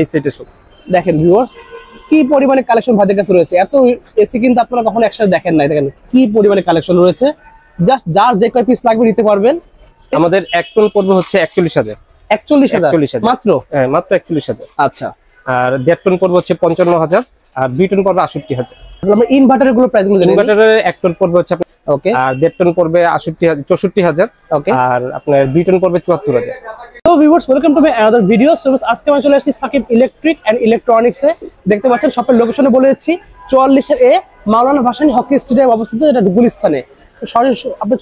এই সেটে সব দেখেন ভিউয়ার্স কি পরিমাণে কালেকশন ভাইদের কাছে রয়েছে। এত এসি কিন্তু আপনারা কখনো একসাথে দেখেন নাই। দেখেন কি পরিমাণে কালেকশন রয়েছে, জাস্ট যার যে কয় পিস লাগবে নিতে পারবেন। আমাদের এক টন পড়বে হচ্ছে 41,000 41,000 মাত্র। হ্যাঁ মাত্র 41,000। আচ্ছা, আর 1.5 টন পড়বে হচ্ছে 55,000 আর 2 টন পড়বে 68,000। আমরা ইনভার্টারের গুলো প্রাইস গুলো জানি। ইনভার্টারের 1 টন পড়বে হচ্ছে ওকে, আর 1.5 টন পড়বে 64,000। ওকে, আর আপনার 2 টন পড়বে 74,000। তো viewers welcome to my another video. So আজকে আমি চলে আসছি সাকিব ইলেকট্রিক এন্ড ইলেকট্রনিক্স এ। দেখতে পাচ্ছেন শপের লোকেশনে বলে দিচ্ছি 44 এ মাওলানা ভাসানী হকি স্টেডিয়াম অবস্থিত, এটা গুলিস্তানে। তো সরাসরি আপনি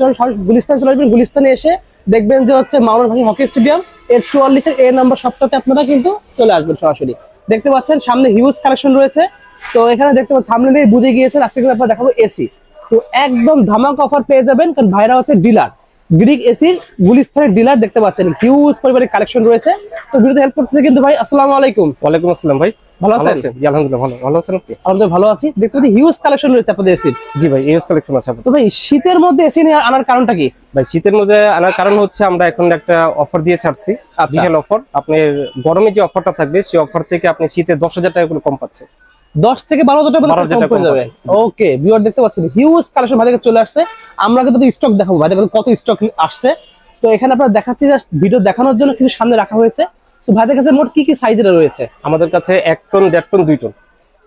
গুলিস্তান চলে আসবেন। গুলিস্তানে এসে দেখবেন যে হচ্ছে মাওলানা ভাসানী হকি স্টেডিয়াম এর 44 এর নাম্বার শপটাতে আপনারা কিন্তু চলে আসবেন সরাসরি। দেখতে পাচ্ছেন সামনে হিউজ কালেকশন রয়েছে। তো এখানে দেখতে পাচ্ছেন থাম্বনেইলে বুঝে গিয়েছেন আজকে কিন্তু আপনারা দেখাবো এসি। তো একদম ধামাকা অফার পেয়ে যাবেন, কারণ ভাইরা হচ্ছে ডিলার, গ্রিক এসির গুলিস্তানের ডিলার। দেখতে পাচ্ছেন হিউজ পরিমাণে কালেকশন রয়েছে। তো ভিডিওতে হেল্প করতে কিন্তু ভাই আসসালামু আলাইকুম। ওয়ালাইকুম আসসালাম ভাই, ভালো আছেন? জি আলহামদুলিল্লাহ ভালো আছেন আপনি? আমাদের ভালো আছি। দেখতে পাচ্ছি হিউজ কালেকশন রয়েছে আপনাদের এসির। জি ভাই ইউজ কালেকশন আছে। তো ভাই শীতের মধ্যে এসি নিয়ে আনার কারণটা কি? ভাই শীতের মধ্যে আনার কারণ হচ্ছে আমরা এখন একটা অফার দিয়ে ছাড়ছি, বিশাল অফার। আপনার গরমে যে অফারটা থাকবে সেই অফার থেকে আপনি শীতে 10,000 টাকা করে কম পাচ্ছেন। 10 থেকে 12,000 টাকা কম যাবে। ওকে ভিউয়ার দেখতে পাচ্ছেন হিউজ কালেকশন ভাইদের চলে আসছে। আমরা কিন্তু স্টক দেখাবো ভাইদের কত স্টক আসছে। তো এখানে আপনারা দেখাচ্ছি জাস্ট ভিডিও দেখানোর জন্য কিছু সামনে রাখা হয়েছে। তো ভাইদের কাছে মোট কি কি সাইজের রয়েছে? আমাদের কাছে 1 ton 1.5 ton 2 ton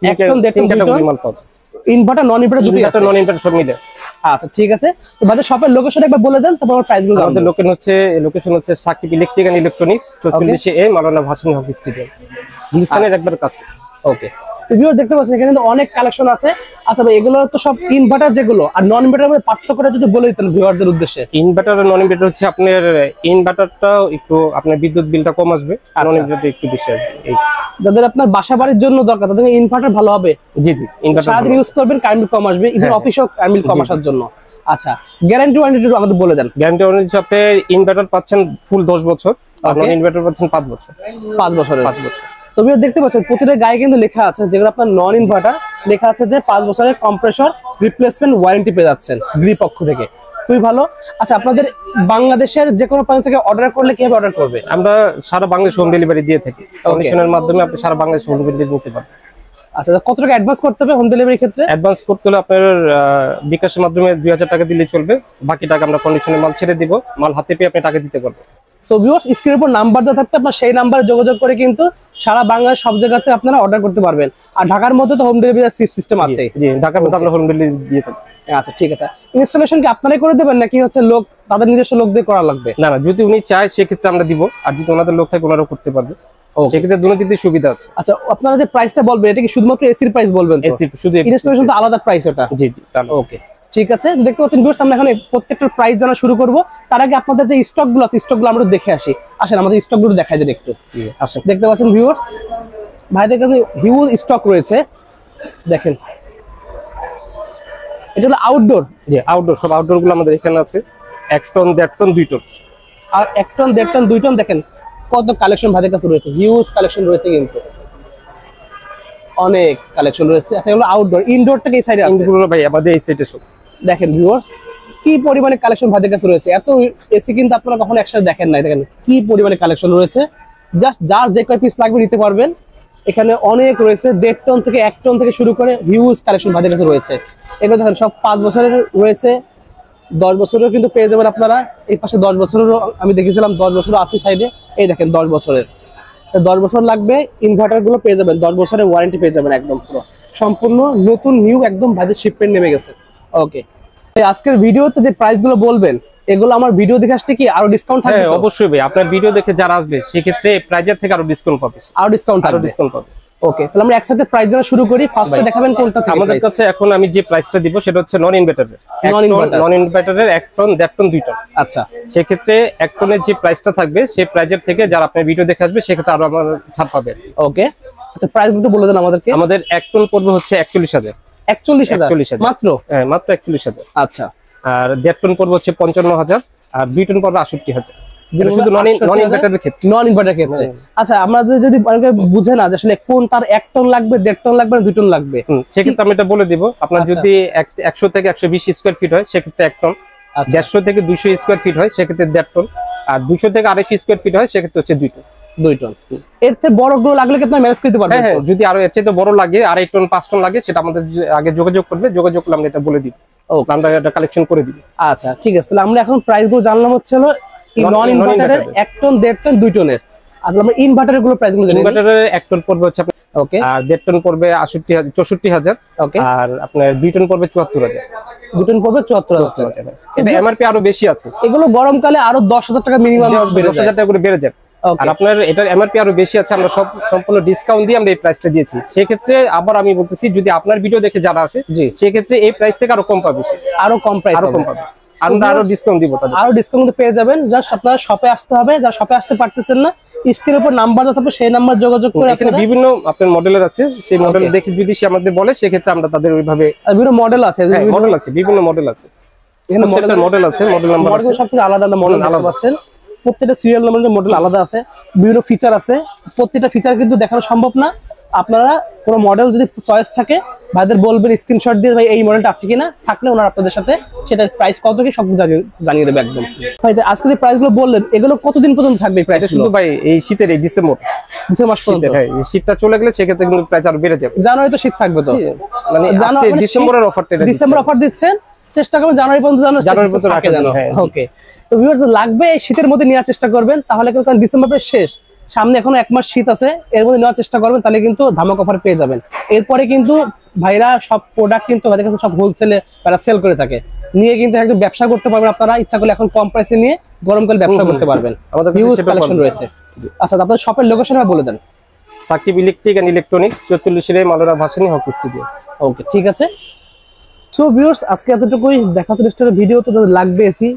1 ton 1.5 ton 2 ton মাল পাবেন। ইনভার্টার নন ইনভার্টার দুটোই আছে? নন ইনভার্টার সব মিলে। আচ্ছা ঠিক আছে। তো ভাইদের শপের লোকেশন একবার বলে দেন, তারপর প্রাইসগুলো। আমাদের লোকেশন হচ্ছে সাকিব ইলেকট্রিক এন্ড ইলেকট্রনিক্স 44 এ মাওলানা ভাসানী হকি স্টেডিয়াম, গুলিস্তানের একবার কাছে। ওকে, ভিউয়ার দেখতে পাচ্ছেন এখানে কিন্তু অনেক কালেকশন আছে। আচ্ছা ভাই এগুলো তো সব ইনভার্টার, যেগুলো আর নন ইনভার্টারের মধ্যে পার্থক্যটা যদি বলে দিতেন ভিউয়ারদের উদ্দেশ্যে। ইনভার্টার আর নন ইনভার্টার হচ্ছে আপনার ইনভার্টারটা একটু আপনার বিদ্যুৎ বিলটা কম আসবে, আর নন ইনভার্টার একটু বেশি আসবে। যাদের আপনার বাসা বাড়ির জন্য দরকার তাদের ইনভার্টার ভালো হবে। জি ইনভার্টার সারাদিন ইউজ করবেন, কারেন্ট বিল কম আসবে, ইভেন অফিসেও কারেন্ট বিল কম আসার জন্য। আচ্ছা গ্যারান্টি ওয়ারেন্টি আমাদের বলে দেন। গ্যারান্টি ওয়ারেন্টি আপনি ইনভার্টার পাচ্ছেন ফুল 10 বছর আর নন ইনভার্টার পাচ্ছেন 5 বছর। 5 বছরের। তো ভিউয়ার দেখতে পাচ্ছেন প্রতিটা গায়ে কিন্তু লেখা আছে, যেগুলো আপনার নন ইনভার্টার লেখা আছে যে 5 বছরের কম্প্রেসর রিপ্লেসমেন্ট ওয়ারেন্টি পেয়ে যাচ্ছেন গ্রি পক্ষ থেকে। খুবই ভালো। আচ্ছা আপনাদের বাংলাদেশের যে কোনো প্রান্ত থেকে অর্ডার করলে কিভাবে অর্ডার করবে? আমরা সারা বাংলাদেশ হোম ডেলিভারি দিয়ে থাকি। কন্ডিশনের মাধ্যমে আপনি সারা বাংলাদেশ হোম ডেলিভারি নিতে পারবেন। আচ্ছা কত টাকা অ্যাডভান্স করতে হবে হোম ডেলিভারির ক্ষেত্রে? অ্যাডভান্স করতে হলে আপনার বিকাশের মাধ্যমে 2000 টাকা দিলে চলবে, বাকি টাকা আমরা কন্ডিশনে মাল ছেড়ে দিব, মাল হাতে পেয়ে আপনি টাকা দিতে পারবেন। সো ভিউয়ার্স স্ক্রিনের উপর নাম্বার দেওয়া থাকবে, আপনার সেই নাম্বারে যোগাযোগ করে কিন্তু সারা বাংলাদেশ সব জায়গাতে আপনারা অর্ডার করতে পারবেন। আর ঢাকার মধ্যে তো হোম ডেলিভারি সিস্টেম আছে। জি ঢাকার মধ্যে আমরা হোম ডেলিভারি দিয়ে থাকি। আচ্ছা ঠিক আছে। ইনস্টলেশন কি আপনারাই করে দেবেন নাকি হচ্ছে লোক তাদের নিজস্ব লোক দিয়ে করা লাগবে? না যদি উনি চায় সেক্ষেত্রে আমরা দিব, আর যদি ওনাদের লোক থাকে ওনারাও করতে পারবে। সেক্ষেত্রে দুটো দিতে সুবিধা আছে। আচ্ছা আপনারা যে প্রাইসটা বলবেন এটা কি শুধুমাত্র এসির প্রাইস বলবেন? এসি শুধু, ইনস্টলেশন তো আলাদা প্রাইস ওটা। জি ওকে ঠিক আছে। দেখতে পাচ্ছেন ভিউয়ার্স আমরা এখন প্রত্যেকটার প্রাইস জানা শুরু করব। তার আগে আপনাদের যে স্টকগুলো আছে স্টকগুলো আমরা দেখে আসি। আসেন আমাদের স্টকগুলো দেখাই দেন একটু। আসেন। দেখতে পাচ্ছেন ভিউয়ার্স ভাইদের কাছে হিউজ স্টক রয়েছে। দেখেন এটা হলো আউটডোর। জি আউটডোর, সব আউটডোর গুলো আমাদের এখানে আছে। 1 টন 1.5 টন 2 টন আর 1 টন 1.5 টন 2 টন। দেখেন কত কালেকশন ভাইদের কাছে রয়েছে, হিউজ কালেকশন রয়েছে, কিন্তু অনেক কালেকশন রয়েছে। আচ্ছা এগুলো আউটডোর। ইনডোরটা কি সাইডে আছে? ইনডোর ভাই আমাদের এই সাইডে সব। দেখেন ভিউয়ার্স কি পরিমাণে কালেকশন ভাইদের কাছে রয়েছে। এত এসি কিন্তু আপনারা কখনো একসাথে দেখেন নাই। দেখেন কি পরিমাণে কালেকশন রয়েছে, জাস্ট যার যে কয় পিস লাগবে নিতে পারবেন। এখানে অনেক রয়েছে, 1.5 টন থেকে 1 টন থেকে শুরু করে হিউজ কালেকশন ভাইদের কাছে রয়েছে। এগুলো দেখেন সব 5 বছরের রয়েছে, 10 বছরেরও কিন্তু পেয়ে যাবেন আপনারা। এই পাশে 10 বছরেরও আমি দেখেছিলাম, 10 বছরও আছে সাইডে। এই দেখেন 10 বছরের, 10 বছর লাগবে। ইনভার্টার গুলো পেয়ে যাবেন, 10 বছরের ওয়ারেন্টি পেয়ে যাবেন, একদম পুরো সম্পূর্ণ নতুন নিউ একদম ভাইদের শিপমেন্ট নেমে গেছে। ওকে আজকের ভিডিওতে যে প্রাইস গুলো বলবেন এগুলো আমার ভিডিও দেখে আসলে কি আরো ডিসকাউন্ট থাকবে? হ্যাঁ অবশ্যই ভাই, আপনার ভিডিও দেখে যারা আসবে সেক্ষেত্রে প্রাইজের থেকে আরো ডিসকাউন্ট পাবে। আরো ডিসকাউন্ট পাবে। ওকে তাহলে আমরা একসাথে প্রাইস জানা শুরু করি। ফার্স্টে দেখাবেন কোনটা? আমাদের কাছে এখন আমি যে প্রাইসটা দিব সেটা হচ্ছে নন ইনভার্টারের। নন ইনভার্টারের 1 টন 1.5 টন 2 টন। আচ্ছা সেক্ষেত্রে 1 টনের যে প্রাইসটা থাকবে সেই প্রাইজের থেকে যারা আপনার ভিডিও দেখে আসবে সেক্ষেত্রে আরো আমার ছাড় পাবে। ওকে আচ্ছা প্রাইস একটু বলে দেন আমাদেরকে। আমাদের 1 টন পড়বে হচ্ছে 41,000। 41,000 মাত্র? হ্যাঁ মাত্র 41,000। আচ্ছা আর 1.5 টন পড়বে হচ্ছে 55,000 আর 2 টন পড়বে 68,000। শুধু নন ইনভার্টারের ক্ষেত্রে। নন ইনভার্টারের ক্ষেত্রে। আচ্ছা আমাদের যদি অনেকে বুঝে না যে আসলে কোন তার 1 টন লাগবে, 1.5 টন লাগবে, 2 টন লাগবে, সেক্ষেত্রে আমি এটা বলে দিব। আপনার যদি 100 থেকে 120 স্কয়ার ফিট হয় সেক্ষেত্রে 1 টন, 150 থেকে 200 স্কয়ার ফিট হয় সেক্ষেত্রে 1.5 টন, আর 200 থেকে 250 স্কয়ার ফিট হয় সেক্ষেত্রে হচ্ছে 2 টন। 2 টন। এর থেকে বড় গুলো লাগলে কি আপনারা ম্যানেজ করতে পারবেন? হ্যাঁ, যদি আরো এর চেয়ে বড় লাগে, 2.5 টন 5 টন লাগে, সেটা আমাদের আগে যোগাযোগ করবে, যোগাযোগ করলে আমরা এটা বলে দিব, আমরা এটা কালেকশন করে দিব। আচ্ছা ঠিক আছে, তাহলে আমরা এখন প্রাইস গুলো জানলাম হচ্ছে হলো নন ইনভার্টারের 1 টন 1.5 টন 2 টনের। আচ্ছা আমরা ইনভার্টারের গুলো প্রাইস গুলো জানি। ইনভার্টারের 1 টন পড়বে হচ্ছে আপনার, ওকে, আর 1.5 টন পড়বে 68000, ওকে, আর আপনার 2 টন পড়বে 74000। 2 টন পড়বে 74000। এটা এমআরপি আরো বেশি আছে, এগুলো গরমকালে আরো 10,000 টাকা মিনিমাম বেড়ে যায়, 10,000 টাকা করে বেড়ে যায়। আর আপনার এটার এমআরপি আরো বেশি আছে, আমরা সব সম্পূর্ণ ডিসকাউন্ট দিয়ে আমরা এই প্রাইসটা দিয়েছি। সেই ক্ষেত্রে আবার আমি বলতেছি, যদি আপনার ভিডিও দেখে যারা আসে, সেই ক্ষেত্রে এই প্রাইস থেকে আরো কম পাবে, আরো কম প্রাইস, আরো কম পাবে, আমরা আরো ডিসকাউন্ট দিব তাদের, আরো ডিসকাউন্ট পেয়ে যাবেন। জাস্ট আপনারা শপে আসতে হবে, যারা শপে আসতে পারতেছেন না, স্ক্রিনের উপর নাম্বার দেওয়া থাকবে, সেই নাম্বার যোগাযোগ করে। এখানে বিভিন্ন আপনার মডেলের আছে, সেই মডেল দেখে যদি সে আমাদের বলে, সেই ক্ষেত্রে আমরা তাদের ওইভাবে, বিভিন্ন মডেল আছে, মডেল আছে, বিভিন্ন মডেল আছে, এখানে মডেল আছে, মডেল নাম্বার আছে, সবকিছু আলাদা আলাদা মডেল আলাদা পাচ্ছেন। প্রত্যেকটা সিরিয়াল নাম্বারের মডেল আলাদা আছে, বিভিন্ন ফিচার আছে। প্রত্যেকটা ফিচার কিন্তু দেখানো সম্ভব না, আপনারা কোনো মডেল যদি চয়েস থাকে ভাইদের বলবেন, স্ক্রিনশট দিয়ে ভাই এই মডেলটা আছে কিনা, থাকলে ওনারা আপনাদের সাথে সেটার প্রাইস কত কি সব জানিয়ে দেবে একদম। ভাই আজকে যে প্রাইস গুলো বললেন, এগুলো কতদিন পর্যন্ত থাকবে প্রাইস? শুধু ভাই এই শীতের, এই ডিসেম্বর মাস পর্যন্ত। হ্যাঁ, শীতটা চলে গেলে সেক্ষেত্রে কিন্তু প্রাইস আরো বেড়ে যাবে। জানুয়ারি তো শীত থাকবে, তো মানে আজকে ডিসেম্বরের অফারটা, ডিসেম্বর অফার দিচ্ছেন, চেষ্টা করবেন জানুয়ারি পর্যন্ত জানুয়ারি পর্যন্ত রাখে জানো। ওকে, তো ভিউয়ার্স লাগবে এই শীতের মধ্যে নেওয়ার চেষ্টা করবেন, তাহলে কিন্তু ডিসেম্বরের শেষ, সামনে এখনো 1 মাস শীত আছে, এর মধ্যে নেওয়ার চেষ্টা করবেন, তাহলে কিন্তু ধামাক অফার পেয়ে যাবেন। এরপরে কিন্তু ভাইরা সব প্রোডাক্ট কিন্তু ভাইদের কাছে সব হোলসেলে তারা সেল করে থাকে, নিয়ে কিন্তু একদম ব্যবসা করতে পারবেন আপনারা, ইচ্ছা করলে এখন কম প্রাইসে নিয়ে গরমকালে ব্যবসা করতে পারবেন। আমাদের হিউজ কালেকশন রয়েছে। আচ্ছা আপনাদের শপের লোকেশন বলে দেন। সাকিব ইলেকট্রিক এন্ড ইলেকট্রনিক্স, 44 মালোরা ভাসানী হকি স্টুডিও। ওকে ঠিক আছে। সো ভিউয়ার্স আজকে এতটুকুই, দেখা হচ্ছে নেক্সট ভিডিওতে। যাদের লাগবে এসি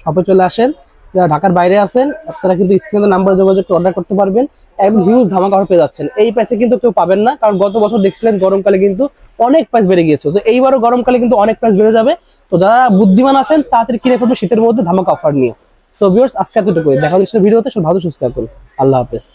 শপে চলে আসেন, যারা ঢাকার বাইরে আছেন আপনারা কিন্তু স্ক্রিনের নাম্বারে যোগাযোগ করে অর্ডার করতে পারবেন, একদম হিউজ ধামাকা অফার পেয়ে যাচ্ছেন। এই প্রাইসে কিন্তু কেউ পাবেন না, কারণ গত বছর দেখছিলেন গরমকালে কিন্তু অনেক প্রাইস বেড়ে গিয়েছে, তো এইবারও গরমকালে কিন্তু অনেক প্রাইস বেড়ে যাবে। তো যারা বুদ্ধিমান আছেন তাড়াতাড়ি কিনে ফেলবেন শীতের মধ্যে ধামাকা অফার নিয়ে। সো ভিউয়ার্স আজকে এতটুকুই, দেখা হচ্ছে ভিডিওতে, সব ভালো সুস্থ থাকুন, আল্লাহ হাফেজ।